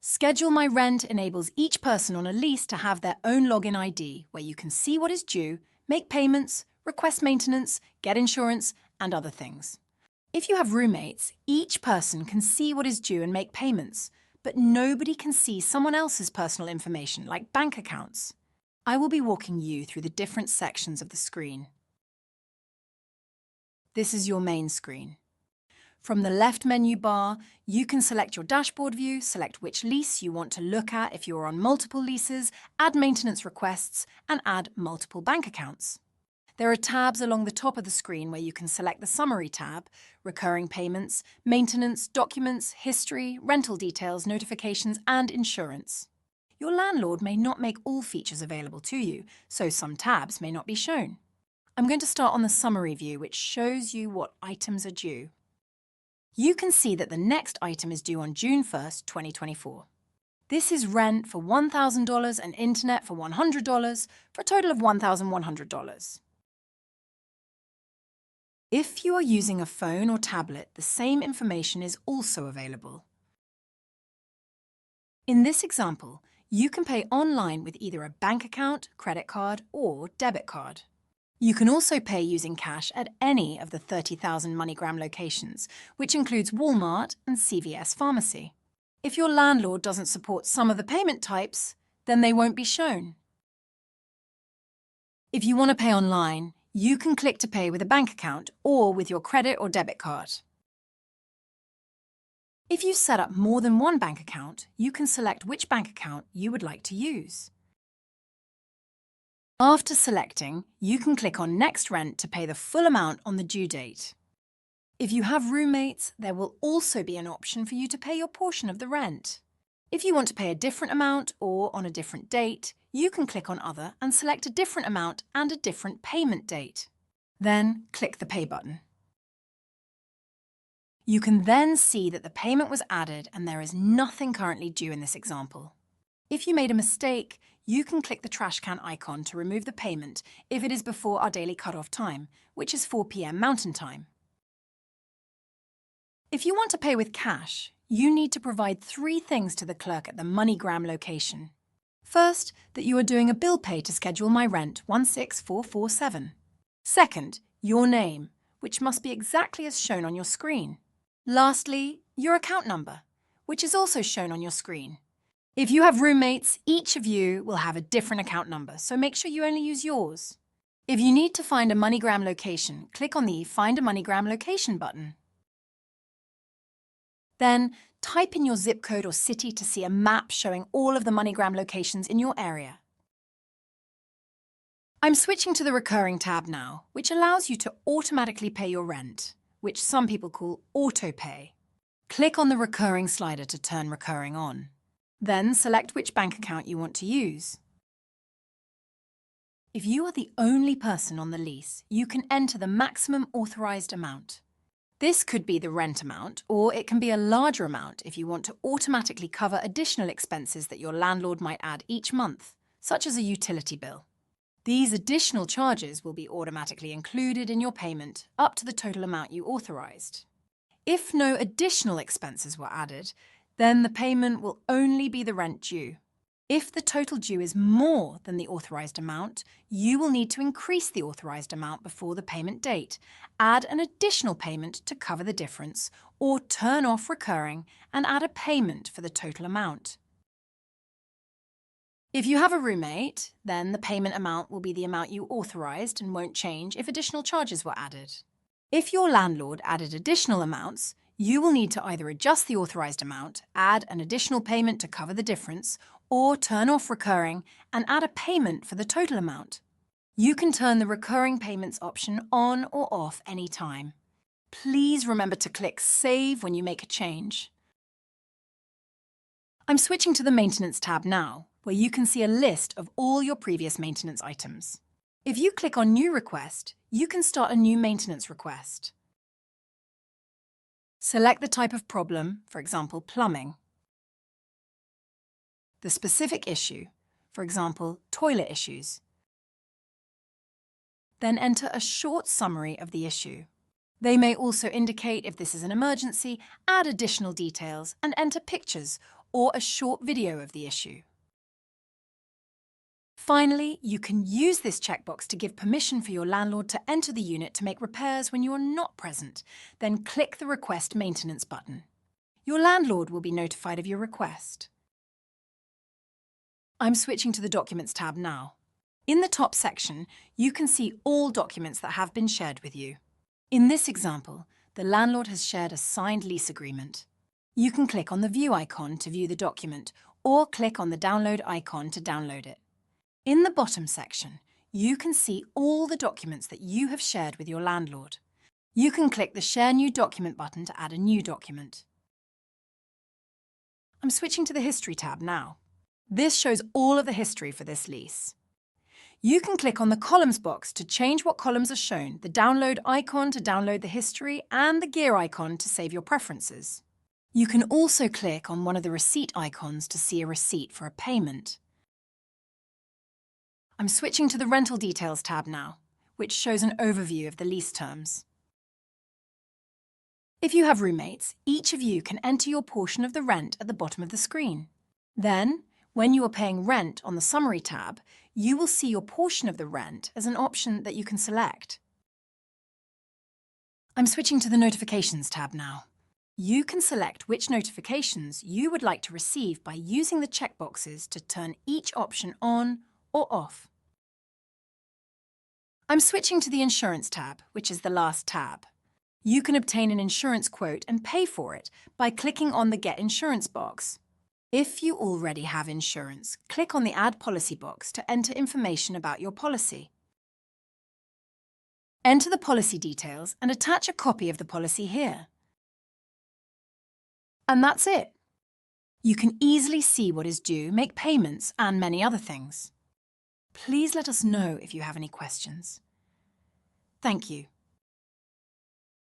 Schedule My Rent enables each person on a lease to have their own login ID, where you can see what is due, make payments, request maintenance, get insurance, and other things. If you have roommates, each person can see what is due and make payments, but nobody can see someone else's personal information, like bank accounts. I will be walking you through the different sections of the screen. This is your main screen. From the left menu bar, you can select your dashboard view, select which lease you want to look at if you are on multiple leases, add maintenance requests, and add multiple bank accounts. There are tabs along the top of the screen where you can select the Summary tab, recurring payments, maintenance, documents, history, rental details, notifications, and insurance. Your landlord may not make all features available to you, so some tabs may not be shown. I'm going to start on the Summary view, which shows you what items are due. You can see that the next item is due on June 1st, 2024. This is rent for $1,000 and internet for $100 for a total of $1,100. If you are using a phone or tablet, the same information is also available. In this example, you can pay online with either a bank account, credit card, or debit card. You can also pay using cash at any of the 30,000 MoneyGram locations, which includes Walmart and CVS Pharmacy. If your landlord doesn't support some of the payment types, then they won't be shown. If you want to pay online, you can click to pay with a bank account or with your credit or debit card. If you set up more than one bank account, you can select which bank account you would like to use. After selecting, you can click on Next Rent to pay the full amount on the due date. If you have roommates, there will also be an option for you to pay your portion of the rent. If you want to pay a different amount or on a different date, you can click on Other and select a different amount and a different payment date. Then click the Pay button. You can then see that the payment was added and there is nothing currently due in this example. If you made a mistake, you can click the trash can icon to remove the payment if it is before our daily cutoff time, which is 4 p.m. Mountain Time. If you want to pay with cash, you need to provide 3 things to the clerk at the MoneyGram location. First, that you are doing a bill pay to Schedule My Rent 16447. Second, your name, which must be exactly as shown on your screen. Lastly, your account number, which is also shown on your screen. If you have roommates, each of you will have a different account number, so make sure you only use yours. If you need to find a MoneyGram location, click on the Find a MoneyGram Location button. Then, type in your zip code or city to see a map showing all of the MoneyGram locations in your area. I'm switching to the Recurring tab now, which allows you to automatically pay your rent, which some people call auto-pay. Click on the Recurring slider to turn Recurring on. Then select which bank account you want to use. If you are the only person on the lease, you can enter the maximum authorized amount. This could be the rent amount, or it can be a larger amount if you want to automatically cover additional expenses that your landlord might add each month, such as a utility bill. These additional charges will be automatically included in your payment up to the total amount you authorized. If no additional expenses were added, then the payment will only be the rent due. If the total due is more than the authorized amount, you will need to increase the authorized amount before the payment date, add an additional payment to cover the difference, or turn off Recurring and add a payment for the total amount. If you have a roommate, then the payment amount will be the amount you authorized and won't change if additional charges were added. If your landlord added additional amounts, you will need to either adjust the authorized amount, add an additional payment to cover the difference, or turn off Recurring and add a payment for the total amount. You can turn the Recurring payments option on or off anytime. Please remember to click Save when you make a change. I'm switching to the Maintenance tab now, where you can see a list of all your previous maintenance items. If you click on New Request, you can start a new maintenance request. Select the type of problem, for example, plumbing. The specific issue, for example, toilet issues. Then enter a short summary of the issue. They may also indicate if this is an emergency, add additional details, and enter pictures or a short video of the issue. Finally, you can use this checkbox to give permission for your landlord to enter the unit to make repairs when you are not present. Then click the Request Maintenance button. Your landlord will be notified of your request. I'm switching to the Documents tab now. In the top section, you can see all documents that have been shared with you. In this example, the landlord has shared a signed lease agreement. You can click on the View icon to view the document, or click on the Download icon to download it. In the bottom section, you can see all the documents that you have shared with your landlord. You can click the Share New Document button to add a new document. I'm switching to the History tab now. This shows all of the history for this lease. You can click on the Columns box to change what columns are shown, the Download icon to download the history, and the Gear icon to save your preferences. You can also click on one of the Receipt icons to see a receipt for a payment. I'm switching to the Rental Details tab now, which shows an overview of the lease terms. If you have roommates, each of you can enter your portion of the rent at the bottom of the screen. Then, when you are paying rent on the Summary tab, you will see your portion of the rent as an option that you can select. I'm switching to the Notifications tab now. You can select which notifications you would like to receive by using the checkboxes to turn each option on or off. I'm switching to the Insurance tab, which is the last tab. You can obtain an insurance quote and pay for it by clicking on the Get Insurance box. If you already have insurance, click on the Add Policy box to enter information about your policy. Enter the policy details and attach a copy of the policy here. And that's it. You can easily see what is due, make payments, and many other things. Please let us know if you have any questions. Thank you.